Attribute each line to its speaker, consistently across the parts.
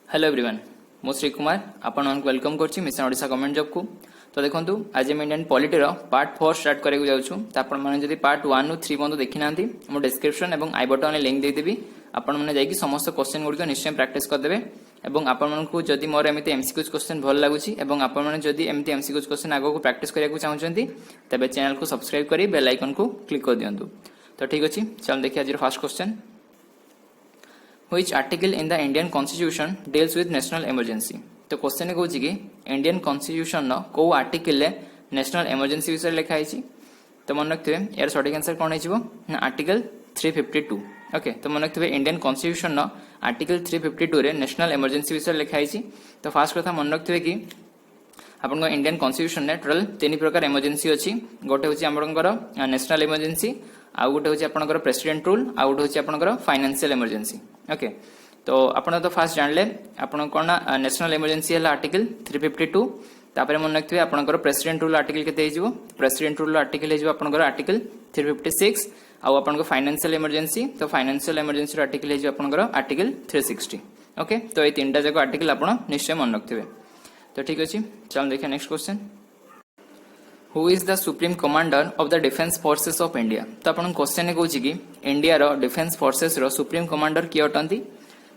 Speaker 1: Hello everyone मु श्री कुमार आपण welcome करछि मिशन ओडिशा गवर्नमेंट जॉब को। तो देखंतु आज हम इंडियन पॉलिटी रो पार्ट 4 स्टार्ट करे जाउछु। त आपण माने जदी पार्ट 1 नु 3 बंद देखि नांती मो डिस्क्रिप्शन एवं आई बटन ले लिंक दे देबी। आपण माने जाई कि समस्त क्वेश्चन गुडी निश्चय प्रैक्टिस कर देबे एवं आपण मानकु जदी मोर एमिते एमसीक्यू क्वेश्चन भल लागुछि एवं आपण माने जदी एमिते एमसीक्यू क्वेश्चन आगो को प्रैक्टिस करिया को चाहउछंती तबे चैनल को सब्सक्राइब करी बेल आइकन को क्लिक कर दियंतु। तो ठीक अछि चल देखि आज first question. Which article in the Indian Constitution deals with national emergency? तो क्वेश्चन कहूँ कि इंडियन कॉन्स्टिट्यूशन न को आर्टिकल नेशनल इमरजेंसी विषय लिखा है। तो मन रखिए यार सठिक आंसर कौन है आर्टिकल 352। ओके तो मन रखिए इंडियन कॉन्स्टिट्यूशन न आर्टिकल 352 रे नेशनल इमरजेंसी विषय लिखा है। तो फास्ट कथा मन रखिए कि आपन इंडियन कॉन्स्टिट्यूशन ने टोटल 3 प्रकार इमरजेंसी अच्छी। गोटे हूँ आपंकर नेशनल इमरजेंसी, आउ गोटे हूँ आपंकर प्रेसिडेंट रूल, आउ गोटे हूँ आपंकर फाइनेंशियल इमरजेंसी। ओके तो आपण तो फास्ट जानले आपण कोन नेशनल इमरजेंसी है आर्टिकल 352। तापर मन रखिए आपंकर प्रेसिडेंट रूल आर्टिकल केते हिजो प्रेसिडेंट रूल आर्टिकल हिजो आपंकर आर्टिकल 356। आउ आपंकर फाइनेंशियल इमरजेंसी तो फाइनेंशियल इमरजेंसी आर्टिकल हिजो आपंकर आर्टिकल 360। ओके तो ये तीनटा जक आर्टिकल आपण निश्चय मन रखिए। तो ठीक अछि चलो देखिए next question. Who is the supreme commander of the defence forces of India? तो आपन क्वेश्चन कहूँ कि इंडिया रो डिफेंस फोर्सेस रो सुप्रीम कमांडर किए अटंती?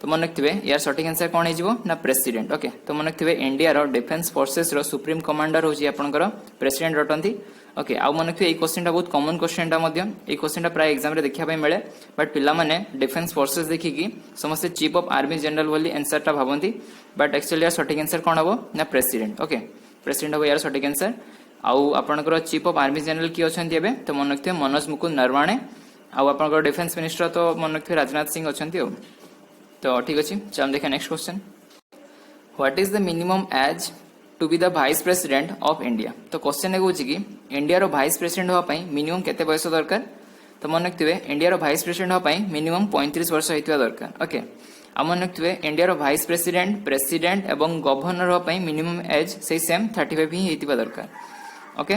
Speaker 1: तो मन रखिए यार सठिक आंसर कौन हो ना प्रेसिडेंट। ओके तो मन रखिए इंडिया रो डिफेंस फोर्सेस रो सुप्रीम कमांडर होची आपनकर प्रेसिडेंट अटंती। ओके आउ मन रखिए क्वेश्चन बहुत कॉमन क्वेश्चन ये क्वेश्चन प्राय एग्जाम रे देखा मिले बट पिला माने डिफेंस फोर्सेस देखिकी समस्त चीफ ऑफ आर्मी जनरल बोली आंसर टा भाबंती बट एक्चुअली यार सठिक आंसर कौन हो ना प्रेसिडेंट। ओके प्रेसिडेंट हो यार सठिक आंसर। आउ आपनकर चीफ ऑफ आर्मी जनरल किए अछंती एबे तो मन रखिए मनोज मुकुंद नरवाणे। आउ आपनकर डिफेंस मिनिस्टर तो मन रखिए राजनाथ सिंह अछंती। तो ठीक अछि चल देखा next question. What is the minimum age to be the vice president of India? तो क्वेश्चन कहूँ कि इंडिया रो वाइस प्रेसिडेंट होगा मिनिमम केते बयस दरकार? तो मन रखिए इंडिया रो वाइस प्रेसिडेंट होगा मिनिमम 35 वर्ष होइतिबा दरकार। ओके आ मन रखिए इंडिया रो वाइस प्रेसिडेंट प्रेसिडेंट एवं गवर्नर होगा मिनिमम एज से सेम 35 ही होइतिबा दरकार। ओके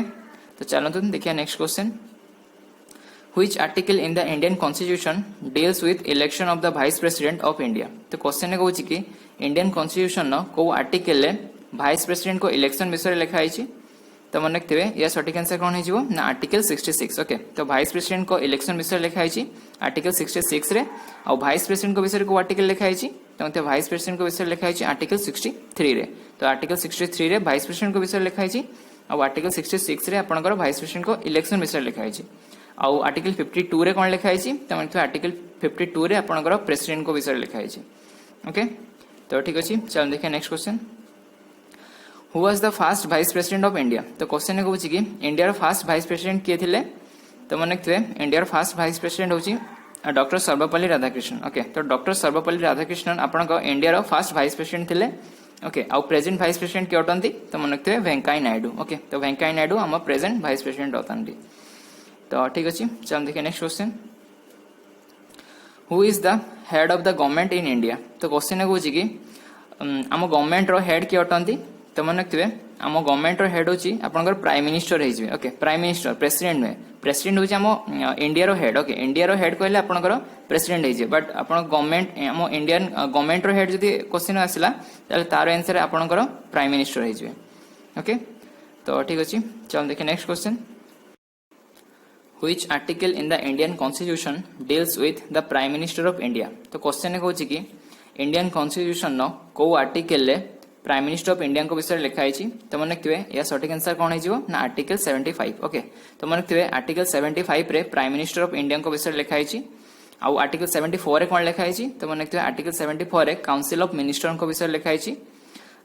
Speaker 1: तो चलो देखिए next question. Which article in the Indian Constitution deals with election of the Vice President of India? तो क्वेश्चन कहूँ कि इंडियन कॉन्स्टिट्यूशन न को आर्टिकल वाइस प्रेसिडेंट को इलेक्शन विषय लिखा है। तो मन रखिए या सठिक आंसर कौन हो ना आर्टिकल 66। ओके तो वाइस प्रेसिडेंट को इलेक्शन विषय लिखा है आर्टिकल 66 रे। और वाइस प्रेसिडेंट को विषय को आर्टिकल लिखा है तो वाइस प्रेसिडेंट को विषय लिखा है आर्टिकल 63 रे। तो आर्टिकल 63 रे वाइस प्रेसिडेंट को विषय लिखा है और आर्टिकल 66 रे आपनकर वाइस प्रेसिडेंट को इलेक्शन विषय लिखा है। आउ आर्टिकल 52 रे कौन लिखा है तो मतलब आर्टिकल 52 रे आपनकर प्रेसिडेंट को विषय लिखा है। ओके तो ठीक अछि चलो देखिए next question. Who was the first vice president of India? तो क्वेश्चन कहूँ कि India row first vice president किए थे? तो मन रखिए India row first vice president होची डॉक्टर सर्वपल्ली राधाकृष्णन। ओके तो डॉक्टर सर्वपल्ली राधाकृष्णन आपनकर India row first vice president थिले। ओके आउ प्रेजेंट वाइस प्रेसिडेंट किए अटंती? तो मन रखिए वेंकैया नायडू। ओके तो वेंकैया नायडू आम प्रेजेंट वाइस प्रेसिडेंट अटंती। तो ठीक अछि चलो देखिए next question. Who is the head of the government in India? तो क्वेश्चन कहूँ कि आम गवर्नमेंट रो हेड किए अटंती? तो मन रखिए आम गवर्नमेंट रो हेड होची आपनकर प्राइम मिनिस्टर होइजिबे। ओके प्राइम मिनिस्टर प्रेसिडेंट नुहे प्रेसिडेंट होची आम इंडिया रो हेड। ओके इंडिया रो हेड कहले आपनकर प्रेसिडेंट होइजिबे बट आपन गवर्नमेंट आम इंडियन गवर्नमेंट रो हेड जदी क्वेश्चन आसिला ताले तार आंसर आपनकर प्राइम मिनिस्टर होइजिबे। ओके तो ठीक अछि चलो देखिए next question. Which article in the Indian Constitution deals with the Prime Minister of India? तो क्वेश्चन कहूँ कि इंडियन कॉन्स्टिट्यूशन न को article prime minister of India को विषय लिखा है। तो मन रखिए या सठिक आंसर कौन हो ना आर्टिकल 75। ओके तो मन रखिए आर्टिकल 75 रे प्राइम मिनिस्टर ऑफ इंडिया को विषय लिखा है। आउ आर्टिकल 74 रे कौन लिखा है तो मन रखिए आर्टिकल 74 रे काउंसिल ऑफ मिनिस्टर को विषय लिखा है।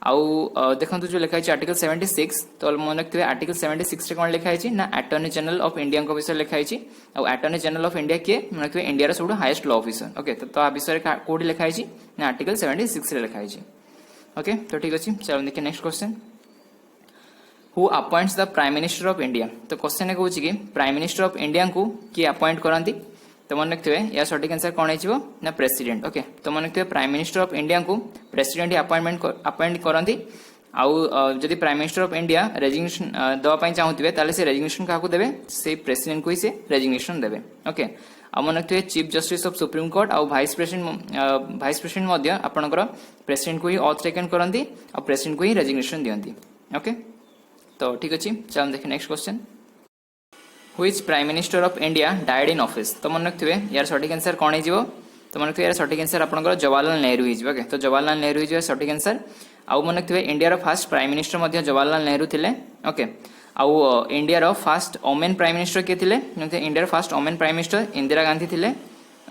Speaker 1: आउ देखो जो लिखा है आर्टिकल 76 तो मन रखिए आर्टिकल 76 रे कौन लिखा है ना अटॉर्नी जनरल ऑफ इंडिया को विषय लिखा है। और अटॉर्नी जनरल ऑफ इंडिया किए मन रखिए इंडिया रो सब हाईएस्ट लॉ ऑफिसर। ओके तो आ विषय कोड लिखा है ना आर्टिकल 76 रे लिखा है। ओके तो ठीक अछि चलो देखिए next question. Who appoints the prime minister of India? तो क्वेश्चन कहूँ कि प्राइम मिनिस्टर ऑफ इंडिया को किए अपॉइंट करती? तो मन रखिए या सठिक आंसर कौन हो ना प्रेसिडेंट। ओके तो मन रखिए प्राइम मिनिस्टर ऑफ इंडिया को प्रेसिडेंट ही अपॉइंट करती। आउ जदि prime minister of India resignation दवाई चाहूथे ताले से रेजिग्नेशन क्या देवे से प्रेसिडेंट को ही से रेजिग्नेशन देवे। ओके आ मन रखिए chief justice of supreme court आ भाइस प्रेसिडेंट मध्य आपनकर प्रेसिडेंट को ही ऑथ सेकंड करंती आ प्रेसिडेंट को ही रेजिग्नेशन दियंती। ओके तो ठीक अछि चलो देखिए next question which prime minister of India died in office. तो मन रखिए यार सटीक आंसर कौन है तो मन रखिए यार सटीक आंसर आपनकर जवाहरलाल नेहरू हो। ओके तो जवाहरलाल नेहरू हो सटीक आंसर। आउ मन रखिए इंडिया फर्स्ट प्राइम मिनिस्टर मध्य जवाहरलाल नेहरू थिले। ओके आउ India first women prime minister किए थिले India first women prime minister Indira Gandhi थिले।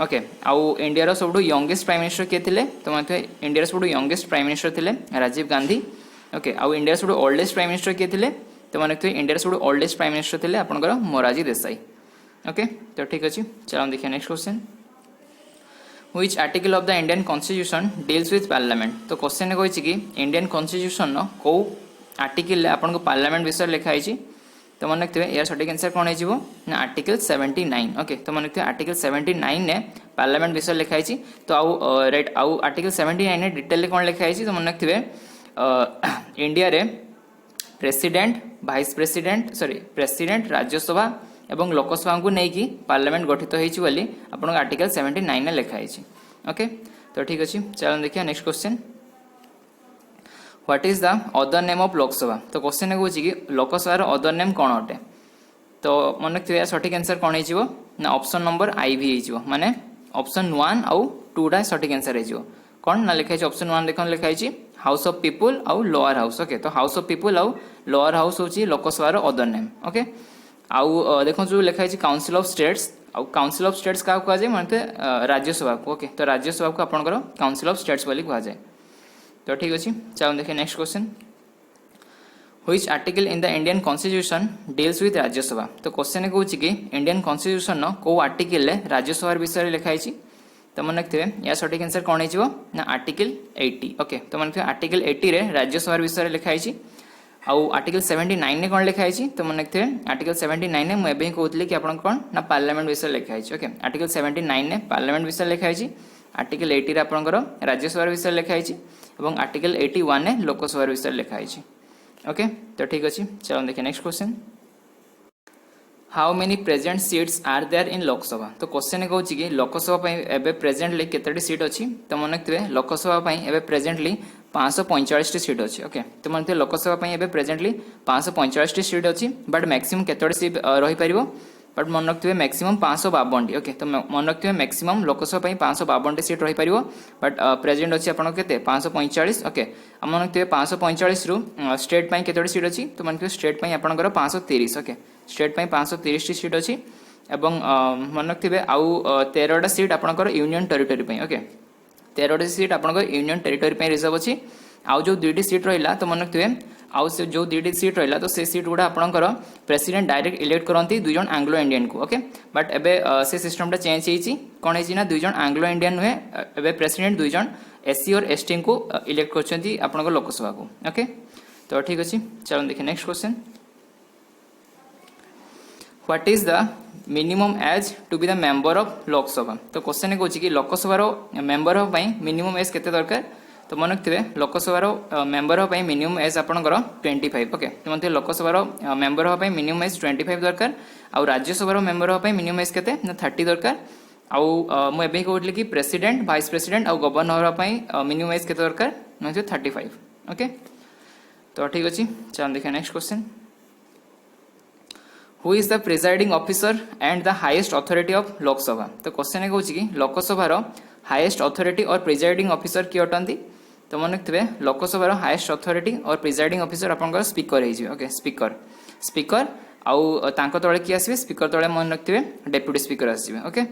Speaker 1: ओके आउ इंडिया सब यंगेस्ट प्राइम मिनिस्टर किए थिले तो मन इंडिया सब यंगेस्ट प्राइम मिनिस्टर थिले राजीव गांधी। ओके आउ इंडिया सब ओल्डेस्ट प्राइम मिनिस्टर किए थिले तो मन इंडिया सब ओल्डेस्ट प्राइम मिनिस्टर थिले आपनकर मोरारजी देसाई। ओके तो ठीक अछि चलो देखिए next question which article of the Indian constitution deals with parliament. तो क्वेश्चन कहि कि इंडियन कॉन्स्टिट्यूशन नो को आर्टिकल आपन को पार्लियामेंट विषय लिखा है तो मन रखिए यार सटीक आंसर कौन है ना आर्टिकल 79। ओके तो मन रखिए आर्टिकल 79 ने पार्लियामेंट विषय लिखा है तो आउ आर्टिकल 79 ने डिटेल कौन लिखा है तो मन रखिए इंडिया रे president vice president president Rajya Sabha एवं लोकसभा को लेकिन पार्लियामेंट गठित होती बोली आपन आर्टिकल 79 ने लिखा है। ओके तो ठीक अच्छे चलो देखिए next question what is the other name of Lok Sabha. तो क्वेश्चन कहूँ कि लोकसभार अदर नेम कौन अटे तो मन रखिए सटीक आंसर कौन हो ना ऑप्शन नंबर आई भी हो माने ऑप्शन 1 आउ 2 सटीक आंसर हो कौन ना लिखाई ऑप्शन 1 देख लिखाई हाउस ऑफ पीपुल आउ लोअर हाउस। ओके तो हाउस ऑफ पीपुल आउ लोअर हाउस हूँ लोकसभार अदर नेम। ओके आउ देखो जो लिखाई काउंसिल ऑफ स्टेट्स आउ काउंसिल ऑफ स्टेट्स क्या कहुए मानते राज्यसभा को। ओके तो राज्यसभा को आपंकर काउंसिल ऑफ स्टेट्स बोली कहुए तो ठीक अच्छे चलो देखिए next question which article in the Indian constitution deals with Rajya Sabha. तो क्वेश्चन कहूँ कि इंडियन कॉन्स्टिट्यूशन नो को आर्टिकल राज्यसभा विषय लिखाई तो मन रखिए या सटीक आंसर कौन हो ना आर्टिकल 80। ओके तो मन रखिए आर्टिकल 80 रे राज्यसभा विषय लिखाई आउ आर्टिकल 79 ने कौन लिखाई तो मन रखिए आर्टिकल 79 ने मुझे कहूली कि आप कौन ना पार्लियामेंट विषय लिखाई। ओके आर्टिकल 79 ने पार्लियामेंट विषय लिखाई आर्टिकल 80 रे आपनकर राज्यसभा विषय लिखाई और आर्टिकल 81 ने लोकसभा विषय लिखाई। ओके तो ठीक अच्छे चलो देखिए next question how many present seats are there in Lok Sabha. तो क्वेश्चन कहूँ कि लोकसभा एवं प्रेजेंटली केतोटी सीट अच्छी तो मन रखिए लोकसभा एवं प्रेजेंटली 545 सीट अच्छी। ओके तो मन लोकसभा एवं प्रेजेंटली 545 सीट अच्छी बट मैक्सिमम केतोटी सीट रही पारिबो बट मन रखिए मैक्सिमम 552। ओके तो मन रखिए मैक्सिमम लोकसभा 552 सीट रही पारिबो बट प्रेजेंट अच्छी आपन केते 545। ओके मन रखिए 545 रु स्टेट पई केतोटी सीट अच्छी तो मन रखिए स्टेट पई आपनकर 530। ओके स्टेट पई 530 सीट अच्छी एवं मन रखिए आउ 13टा सीट आपनकर यूनियन टेरिटरी पई। ओके 13टा सीट आपनकर यूनियन टेरिटरी पई रिजर्व अच्छी आउ जो 2टी सीट रहिला तो मन रखिए आउ से जो 2टी सीट रहिला तो से सीट गुडा आपनकर प्रेसिडेंट डायरेक्ट इलेक्ट करंती 2 जन एंग्लो इंडियन को। ओके बट एबे से सिस्टम टा चेंज हेची कोन हेची ना 2 जन एंग्लो इंडियन हुए एबे प्रेसिडेंट 2 जन एससी और एसटी को इलेक्ट करछंती आपनकर लोकसभा को। ओके तो ठीक अछि चलो देखिए next question what is the minimum age to be the member of Lok Sabha. तो क्वेश्चन कहूँ कि लोकसभार मेंबर होगा मिनिमम एज केते दरकार तो मन रखिए लोकसभार मेंबर होगा मिनिमम एज आपंकर 25। ओके तो मतलब लोकसभार मेंबर होगा मिनिमम एज 25 दरकार आउ राज्यसभार मेंबर होगा मिनिमम एज केते 30 दरकार आउ मुझे कहूली कि प्रेसिडेंट भाइस प्रेसिडेंट आउ गवर्नर होगा मिनिमम एज केते दरकार 35। ओके तो ठीक अच्छे चलो देखिए next question who is the presiding officer and the highest authority of Lok Sabha. तो क्वेश्चन कहूँ कि लोकसभार हाईएस्ट अथॉरिटी और प्रिजाइडिंग ऑफिसर किए अटंती तो मन रखिए लोकसभार हाईएस्ट अथॉरिटी और प्रिजाइडिंग ऑफिसर आपनकर स्पीकर हो। ओके स्पीकर आउ तांको तळे किए आसीबे स्पीकर तळे मन रखिए डेप्यूटी स्पीकर आसीबे। ओके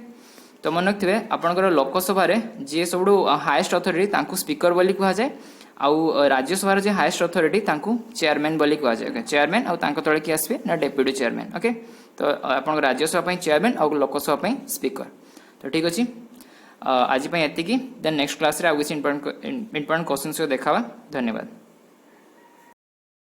Speaker 1: तो मन रखिए आपनकर लोकसभा रे जे सबडू हाईएस्ट अथॉरिटी तांको स्पीकर बोली कहा जाए आउ राज्यसभा जे हाईएस्ट अथॉरिटी तांको चेयरमैन बोली कहा जाए। चेयरमैन आउ तांको तळे किए आसीबे ना डेप्यूटी चेयरमैन। ओके तो आपन राज्यसभा पई चेयरमैन आउ लोकसभा पई स्पीकर तो ठीक अछि आज एतिकी देन नेक्स्ट क्लास रे आ किसी इंपोर्टेंट क्वेश्चन देखा। धन्यवाद।